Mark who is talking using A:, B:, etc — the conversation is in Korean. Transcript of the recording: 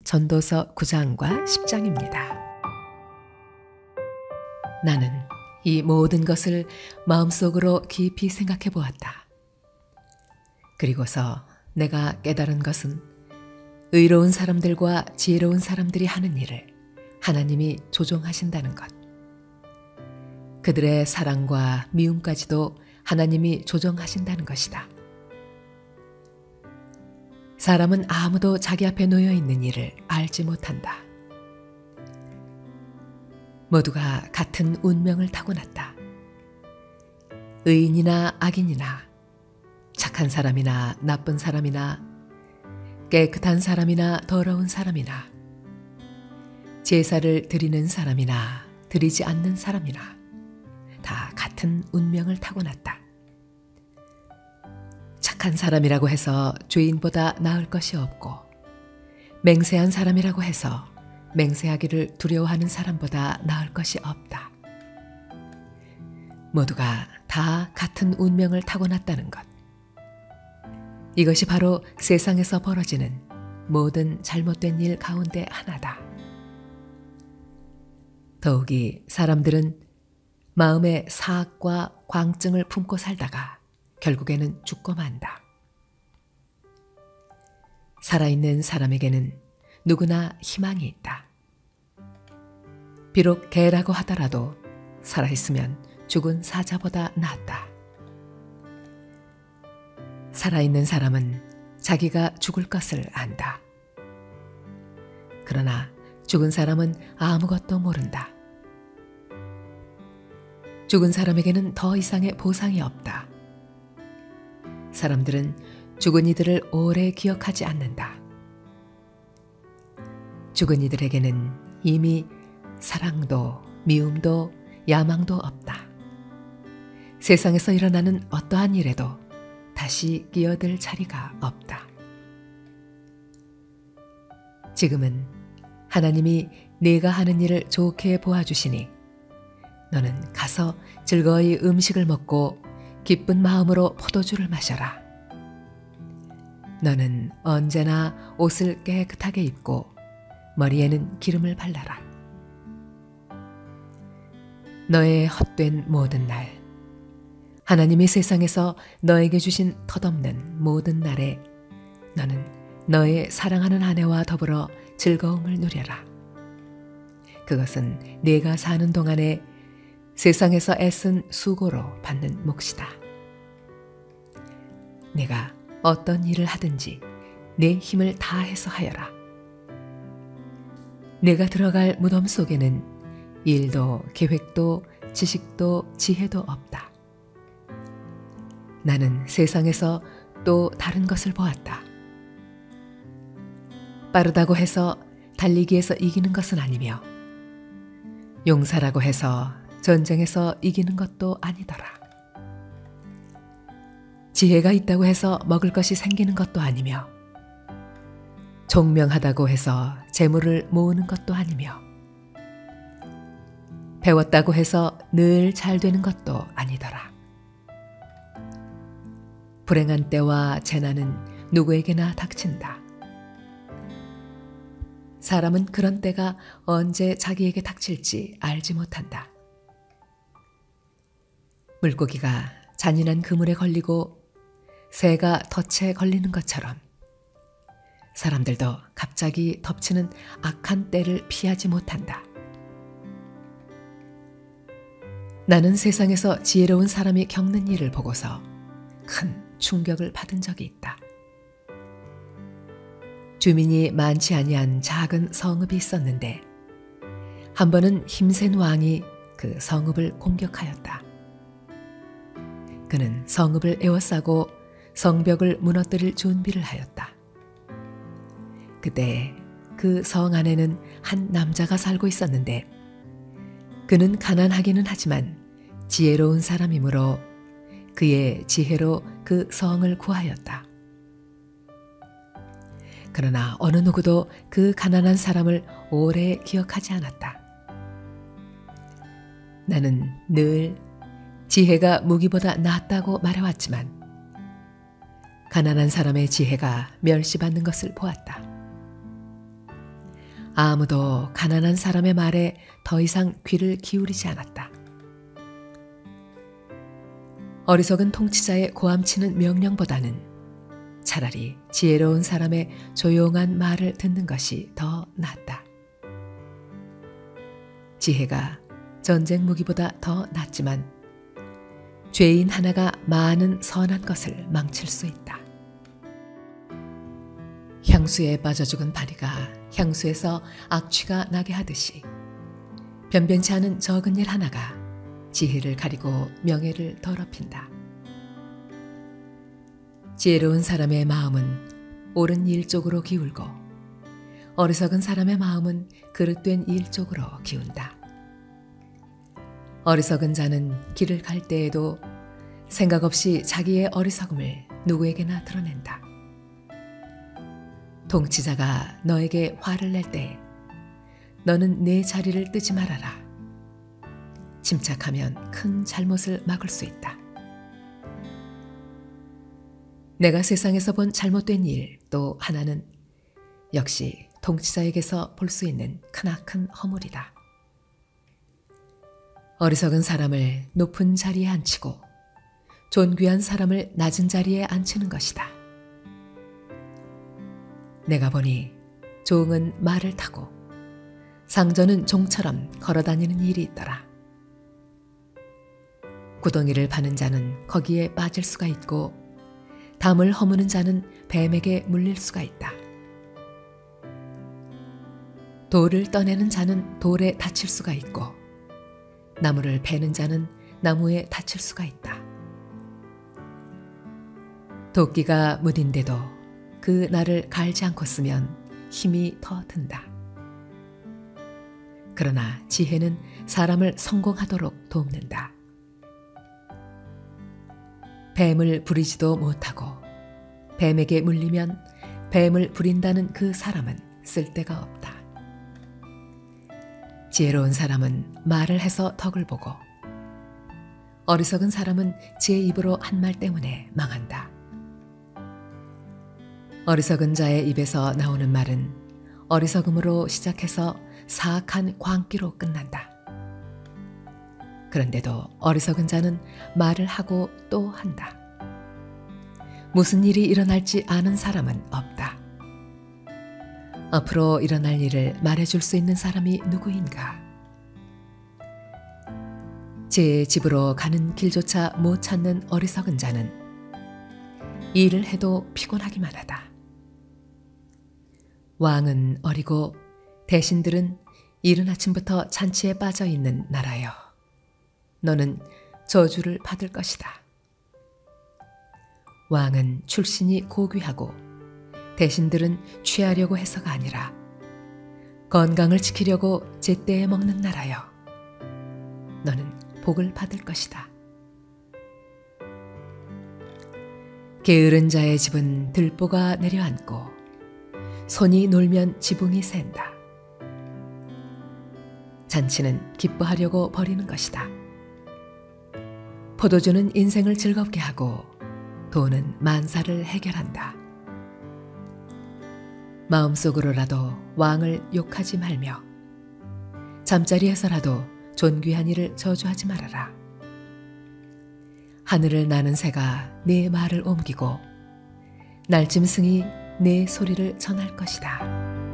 A: 전도서 9장과 10장입니다. 나는 이 모든 것을 마음속으로 깊이 생각해 보았다. 그리고서 내가 깨달은 것은 의로운 사람들과 지혜로운 사람들이 하는 일을 하나님이 조종하신다는 것. 그들의 사랑과 미움까지도 하나님이 조정하신다는 것이다. 사람은 아무도 자기 앞에 놓여 있는 일을 알지 못한다. 모두가 같은 운명을 타고났다. 의인이나 악인이나 착한 사람이나 나쁜 사람이나 깨끗한 사람이나 더러운 사람이나 제사를 드리는 사람이나 드리지 않는 사람이나 다 같은 운명을 타고났다. 착한 사람이라고 해서 죄인보다 나을 것이 없고 맹세한 사람이라고 해서 맹세하기를 두려워하는 사람보다 나을 것이 없다. 모두가 다 같은 운명을 타고났다는 것. 이것이 바로 세상에서 벌어지는 모든 잘못된 일 가운데 하나다. 더욱이 사람들은 마음의 사악과 광증을 품고 살다가 결국에는 죽고 만다. 살아있는 사람에게는 누구나 희망이 있다. 비록 개라고 하더라도 살아있으면 죽은 사자보다 낫다. 살아있는 사람은 자기가 죽을 것을 안다. 그러나 죽은 사람은 아무것도 모른다. 죽은 사람에게는 더 이상의 보상이 없다. 사람들은 죽은 이들을 오래 기억하지 않는다. 죽은 이들에게는 이미 사랑도 미움도 야망도 없다. 세상에서 일어나는 어떠한 일에도 다시 끼어들 자리가 없다. 지금은 하나님이 네가 하는 일을 좋게 보아주시니 너는 가서 즐거이 음식을 먹고 기쁜 마음으로 포도주를 마셔라. 너는 언제나 옷을 깨끗하게 입고 머리에는 기름을 발라라. 너의 헛된 모든 날, 하나님이 세상에서 너에게 주신 덧없는 모든 날에 너는 너의 사랑하는 아내와 더불어 즐거움을 누려라. 그것은 네가 사는 동안에 세상에서 애쓴 수고로 받는 몫이다. 네가 어떤 일을 하든지 내 힘을 다해서 하여라. 네가 들어갈 무덤 속에는 일도 계획도 지식도 지혜도 없다. 나는 세상에서 또 다른 것을 보았다. 빠르다고 해서 달리기에서 이기는 것은 아니며 용사라고 해서 전쟁에서 이기는 것도 아니더라. 지혜가 있다고 해서 먹을 것이 생기는 것도 아니며 총명하다고 해서 재물을 모으는 것도 아니며 배웠다고 해서 늘 잘 되는 것도 아니더라. 불행한 때와 재난은 누구에게나 닥친다. 사람은 그런 때가 언제 자기에게 닥칠지 알지 못한다. 물고기가 잔인한 그물에 걸리고 새가 덫에 걸리는 것처럼 사람들도 갑자기 덮치는 악한 때를 피하지 못한다. 나는 세상에서 지혜로운 사람이 겪는 일을 보고서 큰 충격을 받은 적이 있다. 주민이 많지 아니한 작은 성읍이 있었는데 한 번은 힘센 왕이 그 성읍을 공격하였다. 그는 성읍을 에워싸고 성벽을 무너뜨릴 준비를 하였다. 그때 그 성 안에는 한 남자가 살고 있었는데 그는 가난하기는 하지만 지혜로운 사람이므로 그의 지혜로 그 성을 구하였다. 그러나 어느 누구도 그 가난한 사람을 오래 기억하지 않았다. 나는 늘 지혜가 무기보다 낫다고 말해왔지만 가난한 사람의 지혜가 멸시받는 것을 보았다. 아무도 가난한 사람의 말에 더 이상 귀를 기울이지 않았다. 어리석은 통치자의 고함치는 명령보다는 차라리 지혜로운 사람의 조용한 말을 듣는 것이 더 낫다. 지혜가 전쟁 무기보다 더 낫지만 죄인 하나가 많은 선한 것을 망칠 수 있다. 향수에 빠져 죽은 바리가 향수에서 악취가 나게 하듯이 변변치 않은 적은 일 하나가 지혜를 가리고 명예를 더럽힌다. 지혜로운 사람의 마음은 옳은 일 쪽으로 기울고 어리석은 사람의 마음은 그릇된 일 쪽으로 기운다. 어리석은 자는 길을 갈 때에도 생각 없이 자기의 어리석음을 누구에게나 드러낸다. 통치자가 너에게 화를 낼 때 너는 내 자리를 뜨지 말아라. 침착하면 큰 잘못을 막을 수 있다. 내가 세상에서 본 잘못된 일 또 하나는 역시 통치자에게서 볼 수 있는 크나큰 허물이다. 어리석은 사람을 높은 자리에 앉히고 존귀한 사람을 낮은 자리에 앉히는 것이다. 내가 보니 종은 말을 타고 상전은 종처럼 걸어다니는 일이 있더라. 구덩이를 파는 자는 거기에 빠질 수가 있고 담을 허무는 자는 뱀에게 물릴 수가 있다. 돌을 떠내는 자는 돌에 다칠 수가 있고 나무를 베는 자는 나무에 다칠 수가 있다. 도끼가 무딘데도 그 날을 갈지 않고 쓰면 힘이 더 든다. 그러나 지혜는 사람을 성공하도록 돕는다. 뱀을 부리지도 못하고 뱀에게 물리면 뱀을 부린다는 그 사람은 쓸데가 없다. 지혜로운 사람은 말을 해서 덕을 보고 어리석은 사람은 제 입으로 한 말 때문에 망한다. 어리석은 자의 입에서 나오는 말은 어리석음으로 시작해서 사악한 광기로 끝난다. 그런데도 어리석은 자는 말을 하고 또 한다. 무슨 일이 일어날지 아는 사람은 없다. 앞으로 일어날 일을 말해줄 수 있는 사람이 누구인가? 제 집으로 가는 길조차 못 찾는 어리석은 자는 일을 해도 피곤하기만 하다. 왕은 어리고 대신들은 이른 아침부터 잔치에 빠져 있는 나라여. 너는 저주를 받을 것이다. 왕은 출신이 고귀하고 대신들은 취하려고 해서가 아니라 건강을 지키려고 제때에 먹는 나라여. 너는 복을 받을 것이다. 게으른 자의 집은 들보가 내려앉고 손이 놀면 지붕이 샌다. 잔치는 기뻐하려고 벌이는 것이다. 포도주는 인생을 즐겁게 하고 돈은 만사를 해결한다. 마음속으로라도 왕을 욕하지 말며 잠자리에서라도 존귀한 이를 저주하지 말아라. 하늘을 나는 새가 내 말을 옮기고 날짐승이 내 소리를 전할 것이다.